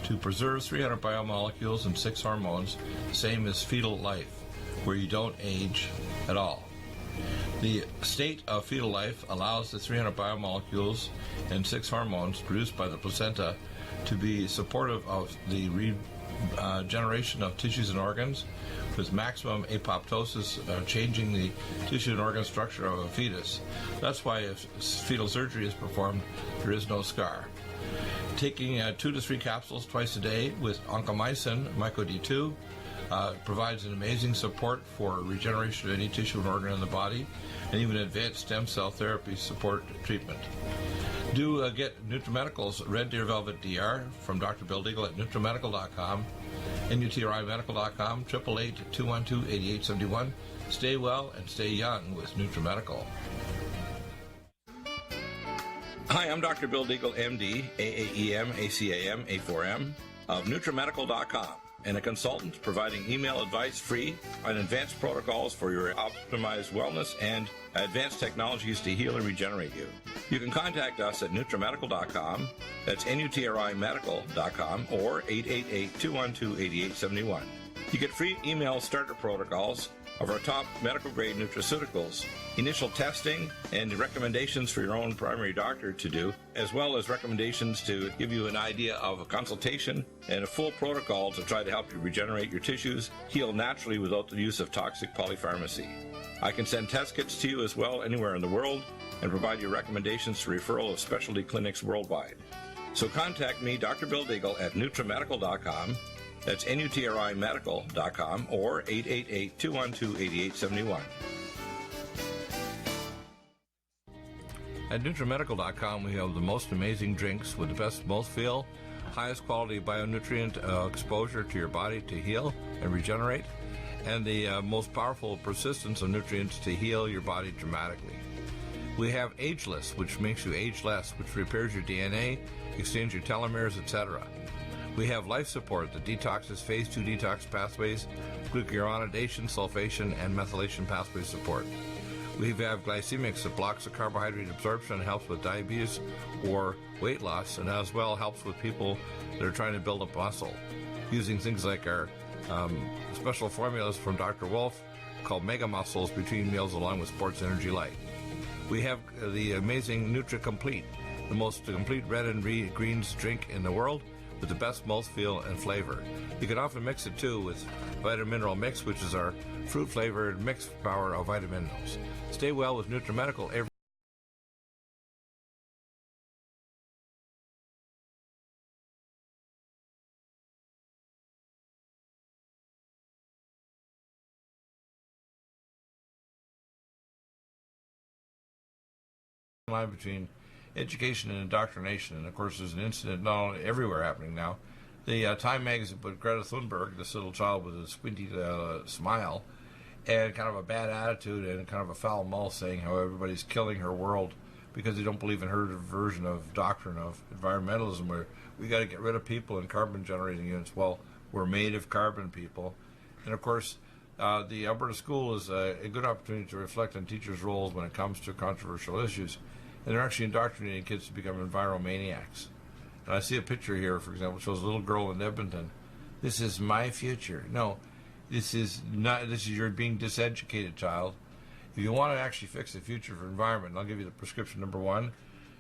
to preserve 300 biomolecules and 6 hormones, same as fetal life, where you don't age at all. The state of fetal life allows the 300 biomolecules and 6 hormones produced by the placenta to be supportive of the regeneration of tissues and organs, with maximum apoptosis, changing the tissue and organ structure of a fetus. That's why if fetal surgery is performed, there is no scar. Taking 2 to 3 capsules twice a day with oncomycin, myco-D2, provides an amazing support for regeneration of any tissue and organ in the body, and even advanced stem cell therapy support treatment. Do get NutriMedical's Red Deer Velvet DR from Dr. Bill Deagle at NutriMedical.com, NutriMedical.com, 888-212-8871. Stay well and stay young with NutriMedical. Hi, I'm Dr. Bill Deagle, MD, AAEM, ACAM, A4M, of NutriMedical.com, and a consultant providing email advice free on advanced protocols for your optimized wellness and advanced technologies to heal and regenerate you. You can contact us at NutriMedical.com, that's NutriMedical.com, or 888-212-8871. You get free email starter protocols of our top medical-grade nutraceuticals, initial testing, and recommendations for your own primary doctor to do, as well as recommendations to give you an idea of a consultation and a full protocol to try to help you regenerate your tissues, heal naturally without the use of toxic polypharmacy. I can send test kits to you as well anywhere in the world and provide you recommendations for referral of specialty clinics worldwide. So contact me, Dr. Bill Deagle, at NutriMedical.com. That's NutriMedical.com, or 888-212-8871. At NutriMedical.com, we have the most amazing drinks with the best mouthfeel, highest quality bionutrient exposure to your body to heal and regenerate, and the most powerful persistence of nutrients to heal your body dramatically. We have Ageless, which makes you age less, which repairs your DNA, extends your telomeres, etc. We have Life Support that detoxes phase 2 detox pathways, glucuronidation, sulfation, and methylation pathway support. We have Glycemics that blocks the carbohydrate absorption and helps with diabetes or weight loss, and as well helps with people that are trying to build up muscle, using things like our special formulas from Dr. Wolf called Mega Muscles between meals along with Sports Energy Light. We have the amazing Nutri-Complete, the most complete red and greens drink in the world, with the best mouthfeel and flavor. You can often mix it too with Vitamin Mineral Mix, which is our fruit-flavored mixed power of vitamin minerals. Stay well with NutriMedical every line between education and indoctrination, and of course there's an incident not only everywhere happening now. The Time magazine put Greta Thunberg, this little child with a squinty smile and kind of a bad attitude and kind of a foul mouth, saying how everybody's killing her world because they don't believe in her version of doctrine of environmentalism, where we got to get rid of people in carbon generating units. Well, we're made of carbon, people. And of course the Alberta School is a good opportunity to reflect on teachers' roles when it comes to controversial issues. And they're actually indoctrinating kids to become enviromaniacs. And I see a picture here, for example, shows a little girl in Edmonton. This is my future. No, this is not. This is you're being diseducated, child. If you want to actually fix the future of the environment, and I'll give you the prescription number one,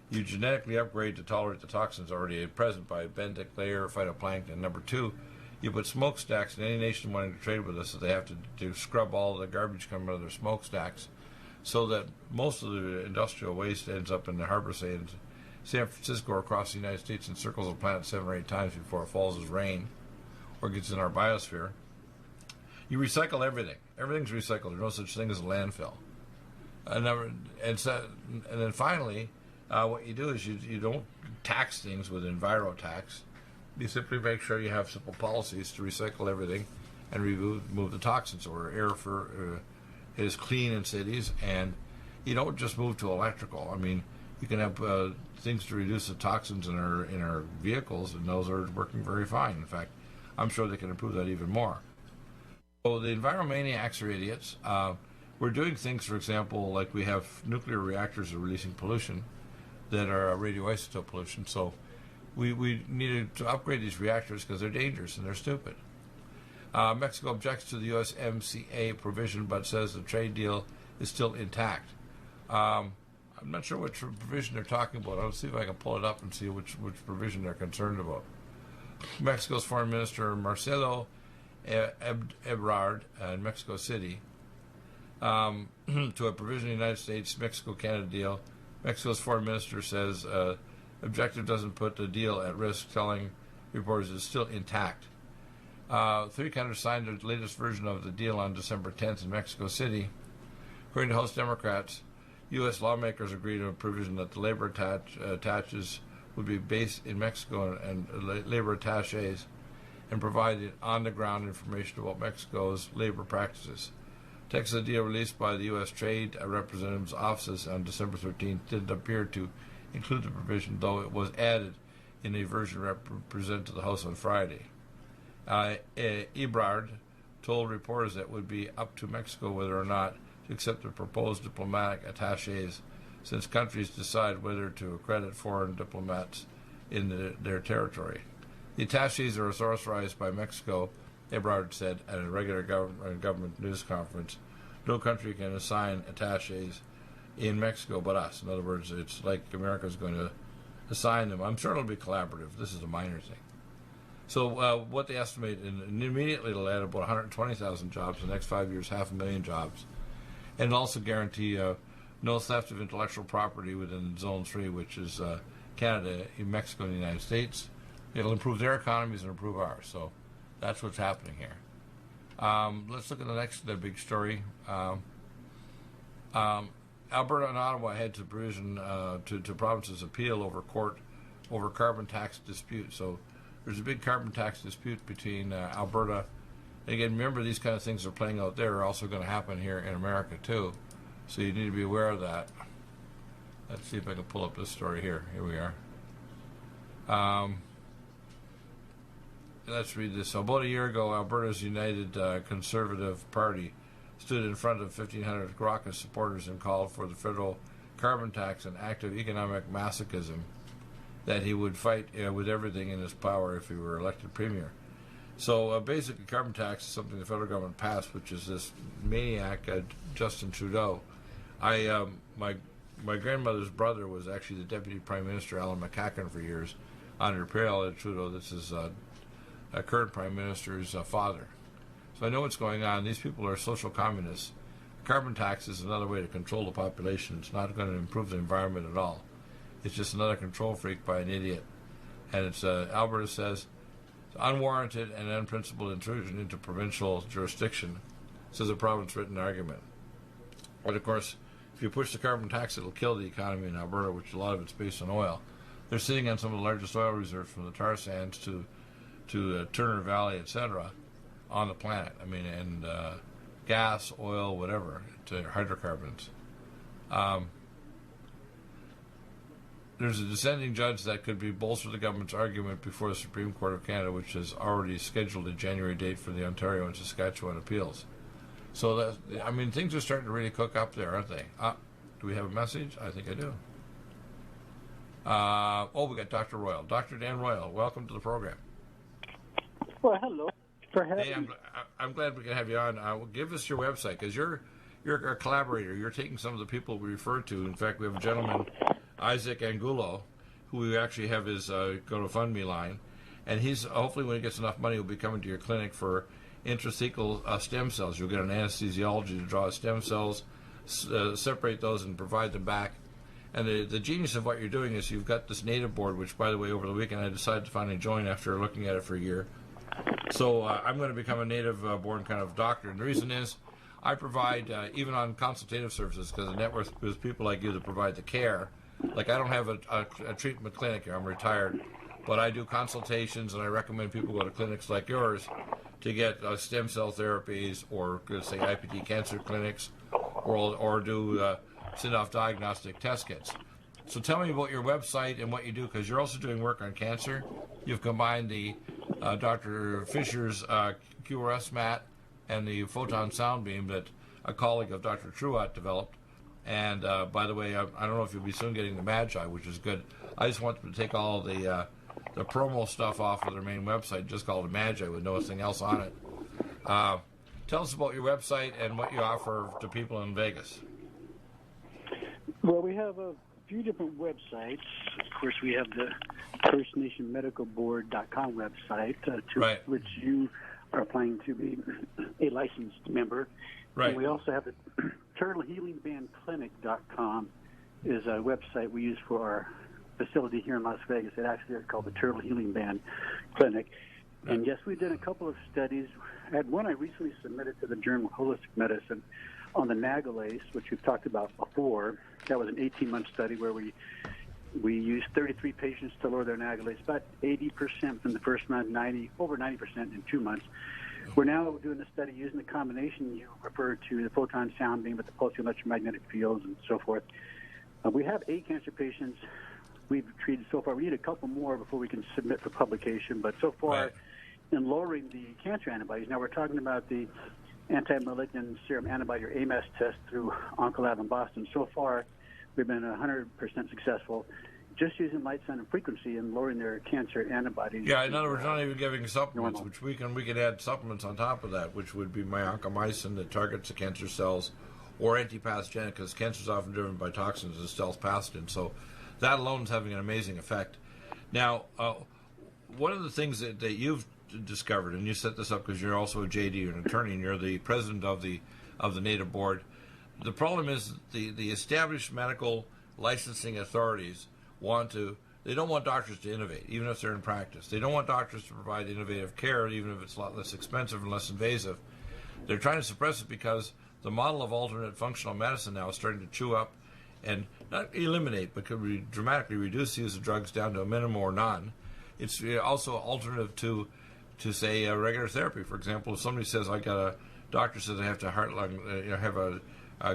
you genetically upgrade to tolerate the toxins already present by benthic layer phytoplankton. Number two, you put smokestacks in any nation wanting to trade with us, so they have to scrub all the garbage coming out of their smokestacks, so that most of the industrial waste ends up in the harbor, say in San Francisco or across the United States, and circles the planet 7 or 8 times before it falls as rain or gets in our biosphere. You recycle everything. Everything's recycled. There's no such thing as a landfill. And then finally, what you do is you don't tax things with enviro tax. You simply make sure you have simple policies to recycle everything and remove the toxins, or air is clean in cities, and you don't just move to electrical. I mean, you can have things to reduce the toxins in our vehicles, and those are working very fine. In fact, I'm sure they can improve that even more. So the enviromaniacs are idiots. We're doing things, for example, like we have nuclear reactors that are releasing pollution that are radioisotope pollution. So we needed to upgrade these reactors because they're dangerous and they're stupid. Mexico objects to the USMCA provision but says the trade deal is still intact. I'm not sure which provision they're talking about. I'll see if I can pull it up and see which provision they're concerned about. Mexico's Foreign Minister Marcelo Ebrard in Mexico City to a provision of the United States-Mexico-Canada deal. Mexico's Foreign Minister says objective doesn't put the deal at risk, telling reporters it's still intact. 3 countries signed the latest version of the deal on December 10th in Mexico City. According to House Democrats, U.S. lawmakers agreed to a provision that the labor attaches would be based in Mexico and labor attaches and provided on-the-ground information about Mexico's labor practices. Text of the deal released by the U.S. Trade Representative's offices on December 13th didn't appear to include the provision, though it was added in a version presented to the House on Friday. Ebrard told reporters that it would be up to Mexico whether or not to accept the proposed diplomatic attaches, since countries decide whether to accredit foreign diplomats in their territory. The attaches are authorized by Mexico, Ebrard said at a regular government news conference. No country can assign attaches in Mexico but us. In other words, it's like America's going to assign them. I'm sure it'll be collaborative. This is a minor thing. So what they estimate, and immediately it'll add about 120,000 jobs in the next 5 years, 500,000 jobs, and also guarantee no theft of intellectual property within Zone 3, which is Canada, Mexico, and the United States. It'll improve their economies and improve ours. So that's what's happening here. Let's look at the big story. Alberta and Ottawa head to provision to provinces appeal over carbon tax dispute. So there's a big carbon tax dispute between Alberta. And again, remember, these kind of things are playing out there are also going to happen here in America too. So you need to be aware of that. Let's see if I can pull up this story here. Here we are. Let's read this. So about a year ago, Alberta's United Conservative Party stood in front of 1,500 raucous supporters and called for the federal carbon tax, an act of economic masochism that he would fight with everything in his power if he were elected premier. So basically, carbon tax is something the federal government passed, which is this maniac, Justin Trudeau. My grandmother's brother was actually the Deputy Prime Minister, Alan McCacken, for years, under Pierre Trudeau. This is a current Prime Minister's father. So I know what's going on. These people are social communists. Carbon tax is another way to control the population. It's not going to improve the environment at all. It's just another control freak by an idiot. And it's Alberta says it's unwarranted and unprincipled intrusion into provincial jurisdiction, says a province-written argument. But of course, if you push the carbon tax, it'll kill the economy in Alberta, which a lot of it's based on oil. They're sitting on some of the largest oil reserves, from the tar sands to Turner Valley, etc., on the planet. I mean, and gas, oil, whatever, to hydrocarbons. There's a dissenting judge that could be bolster the government's argument before the Supreme Court of Canada, which has already scheduled a January date for the Ontario and Saskatchewan appeals. So, things are starting to really cook up there, aren't they? Do we have a message? I think I do. We got Dr. Royal. Dr. Dan Royal, welcome to the program. Well, hello. Hey, I'm glad we can have you on. Give us your website, because you're you're a collaborator. You're taking some of the people we refer to. In fact, we have a gentleman, Isaac Angulo, who we actually have his GoFundMe line, and he's hopefully when he gets enough money, he'll be coming to your clinic for intrathecal stem cells. You'll get an anesthesiology to draw stem cells, separate those, and provide them back. And the genius of what you're doing is you've got this native board, which, by the way, over the weekend I decided to finally join after looking at it for a year. So I'm going to become a native-born kind of doctor. And the reason is I provide, even on consultative services, because the network is people like you that provide the care. Like I don't have a treatment clinic here. I'm retired. But I do consultations, and I recommend people go to clinics like yours to get stem cell therapies or, say, IPT cancer clinics or do send off diagnostic test kits. So tell me about your website and what you do, because you're also doing work on cancer. You've combined the Dr. Fisher's QRS mat and the photon sound beam that a colleague of Dr. Truott developed. And by the way, I don't know if you'll be soon getting the Magi, which is good. I just want them to take all the promo stuff off of their main website, just call it Magi with nothing else on it. Tell us about your website and what you offer to people in Vegas. Well, we have a few different websites. Of course, we have the FirstNationMedicalBoard.com website, Right. which you are planning to be a licensed member. Right. And we also have the TurtleHealingBandClinic.com is a website we use for our facility here in Las Vegas. It actually is called the Turtle Healing Band Clinic. And yes, we've done a couple of studies. I had one I recently submitted to the Journal of Holistic Medicine on the nagalase, which we've talked about before. That was an 18-month study where we used 33 patients to lower their nagalase, about 80% from the first month, over 90% in 2 months. We're now doing a study using the combination you referred to, the photon sound beam with the pulsing electromagnetic fields and so forth. We have 8 cancer patients we've treated so far. We need a couple more before we can submit for publication, but so far Right. in lowering the cancer antibodies, now we're talking about the anti-malignant serum antibody, or AMAS test through Oncolab in Boston. So far, we've been 100% successful just using light, sound, and frequency and lowering their cancer antibodies. Yeah, in other words, not even giving supplements, normal. which we can add supplements on top of that, which would be myocomycin that targets the cancer cells, or antipathogenic, because cancer is often driven by toxins as stealth pathogens. So that alone is having an amazing effect. Now, one of the things that you've discovered, and you set this up because you're also a JD, you're an attorney, and you're the president of the native board. The problem is the established medical licensing authorities they don't want doctors to innovate, even if they're in practice. They don't want doctors to provide innovative care, even if it's a lot less expensive and less invasive. They're trying to suppress it because the model of alternate functional medicine now is starting to chew up and not eliminate, but could dramatically reduce the use of drugs down to a minimum or none. It's also alternative to say regular therapy. For example, if somebody says doctor says I have to have a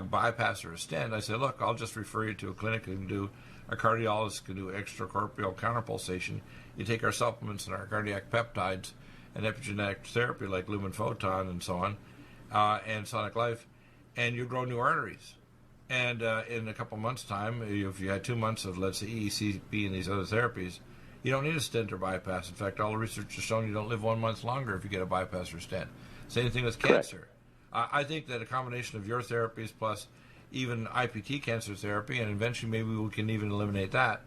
bypass or a stent, I say, look, I'll just refer you to a clinic who can do a cardiologist can do extracorporeal counterpulsation. You take our supplements and our cardiac peptides and epigenetic therapy like lumen photon and so on, and sonic life, and you grow new arteries. And in a couple months' time, if you had 2 months of, let's say, EECP and these other therapies, you don't need a stent or bypass. In fact, all the research has shown you don't live 1 month longer if you get a bypass or stent. Same thing with cancer. I think that a combination of your therapies plus even IPT cancer therapy, and eventually maybe we can even eliminate that.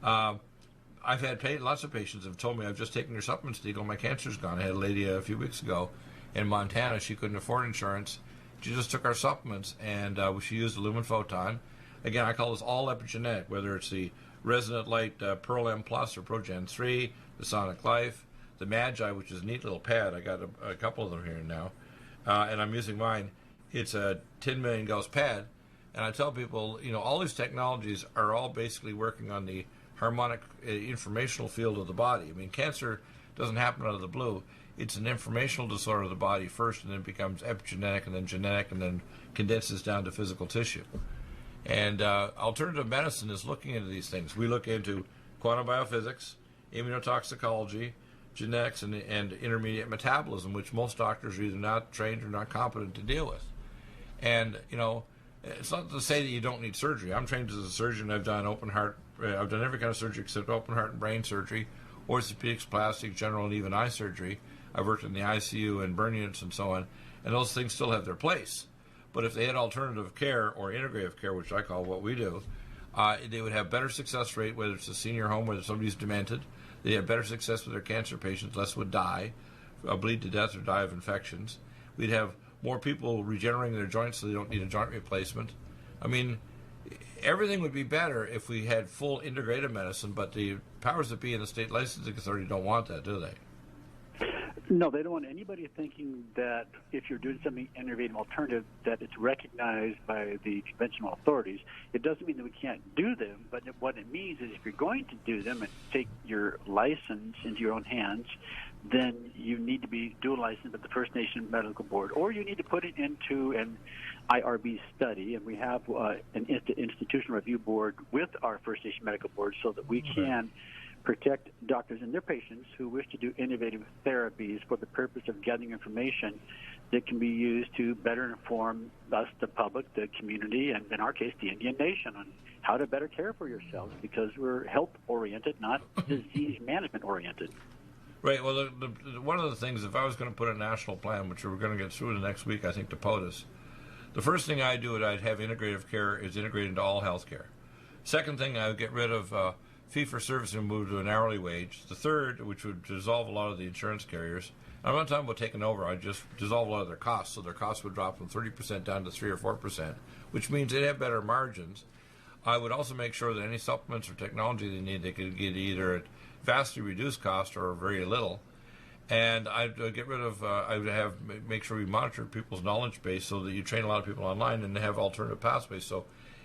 I've had lots of patients have told me, I've just taken your supplements, Deagle, my cancer's gone. I had a lady a few weeks ago in Montana. She couldn't afford insurance. She just took our supplements, and she used the lumen photon. Again, I call this all epigenetic, whether it's the Resonant Light Pearl M Plus or ProGen 3, the Sonic Life, the Magi, which is a neat little pad. I got a couple of them here now, and I'm using mine. It's a 10 million Gauss pad, and I tell people, all these technologies are all basically working on the harmonic informational field of the body. I mean, cancer doesn't happen out of the blue. It's an informational disorder of the body first, and then it becomes epigenetic, and then genetic, and then condenses down to physical tissue. And alternative medicine is looking into these things. We look into quantum biophysics, immunotoxicology, genetics, and intermediate metabolism, which most doctors are either not trained or not competent to deal with. And, it's not to say that you don't need surgery. I'm trained as a surgeon. I've done open heart. I've done every kind of surgery except open heart and brain surgery, orthopedics, plastic, general, and even eye surgery. I've worked in the ICU and burn units and so on, and those things still have their place. But if they had alternative care or integrative care, which I call what we do, they would have better success rate, whether it's a senior home, whether somebody's demented. They have better success with their cancer patients, less would die, bleed to death or die of infections. We'd have more people regenerating their joints so they don't need a joint replacement. I mean, everything would be better if we had full integrative medicine, but the powers that be in the state licensing authority don't want that, do they? No, they don't want anybody thinking that if you're doing something innovative alternative, that it's recognized by the conventional authorities. It doesn't mean that we can't do them, but what it means is if you're going to do them and take your license into your own hands, then you need to be dual licensed with the First Nation Medical Board, or you need to put it into an IRB study, and we have an institutional review board with our First Nation Medical Board so that we can protect doctors and their patients who wish to do innovative therapies for the purpose of gathering information that can be used to better inform us, the public, the community, and in our case, the Indian nation, on how to better care for yourselves, because we're health-oriented, not disease management-oriented. Right. Well, one of the things, if I was going to put a national plan, which we're going to get through the next week, I think, to POTUS, the first thing I'd do is I'd have integrative care is integrated into all health care. Second thing, I would get rid of fee-for-service and move to an hourly wage. The third, which would dissolve a lot of the insurance carriers. I'm not talking about taking over. I'd just dissolve a lot of their costs, so their costs would drop from 30% down to 3 or 4%, which means they'd have better margins. I would also make sure that any supplements or technology they need, they could get either at vastly reduced cost or very little. And I'd get rid of, I would make sure we monitor people's knowledge base so that you train a lot of people online and they have alternative pathways. So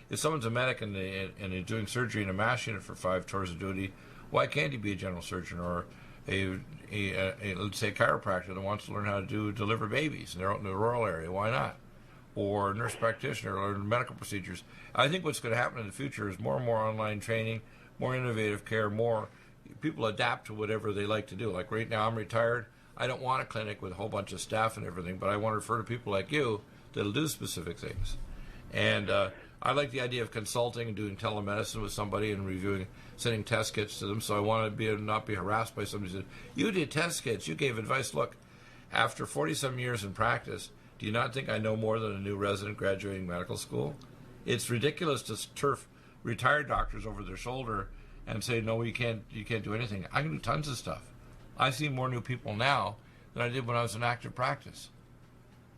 if someone's a medic and they're doing surgery in a MASH unit for 5 tours of duty, why can't he be a general surgeon or let's say a chiropractor that wants to learn how to deliver babies and they're out in the rural area? Why not? Or a nurse practitioner or medical procedures. I think what's going to happen in the future is more and more online training, more innovative care, more people adapt to whatever they like to do. Like right now, I'm retired. I don't want a clinic with a whole bunch of staff and everything, but I want to refer to people like you that'll do specific things. And I like the idea of consulting and doing telemedicine with somebody and reviewing, sending test kits to them. So I want to not be harassed by somebody who said, you did test kits, you gave advice. Look, after 40-some years in practice, do you not think I know more than a new resident graduating medical school? It's ridiculous to turf retired doctors over their shoulder and say, no, you can't do anything. I can do tons of stuff. I see more new people now than I did when I was in active practice.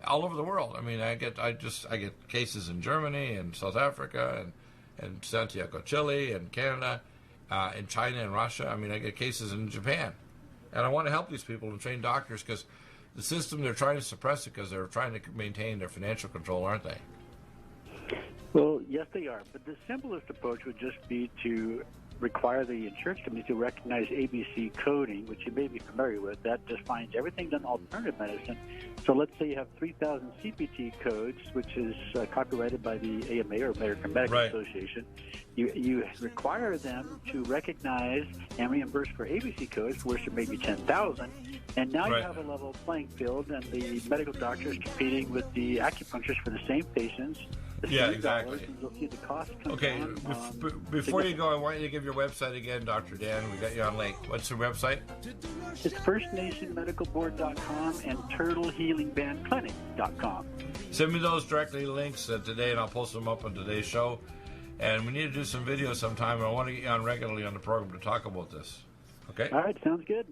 All over the world. I mean, I get cases in Germany and South Africa and Santiago, Chile, and Canada, and China and Russia. I mean, I get cases in Japan. And I want to help these people and train doctors because the system, they're trying to suppress it because they're trying to maintain their financial control, aren't they? Well, yes, they are. But the simplest approach would just be to require the insurance company to recognize ABC coding, which you may be familiar with. That defines everything done alternative medicine. So let's say you have 3,000 CPT codes, which is copyrighted by the AMA or American Medical Association. You require them to recognize and reimburse for ABC codes, for which there may be 10,000. And now you have a level playing field, and the medical doctor is competing with the acupuncturists for the same patients. Yeah, exactly. You'll see the cost come down. Before you go, I want you to give your website again, Dr. Dan. We got you on late. What's your website? It's FirstNationMedicalBoard.com and TurtleHealingBandClinic.com. Send me those directly links today, and I'll post them up on today's show. And we need to do some videos sometime, and I want to get you on regularly on the program to talk about this. Okay? All right, sounds good.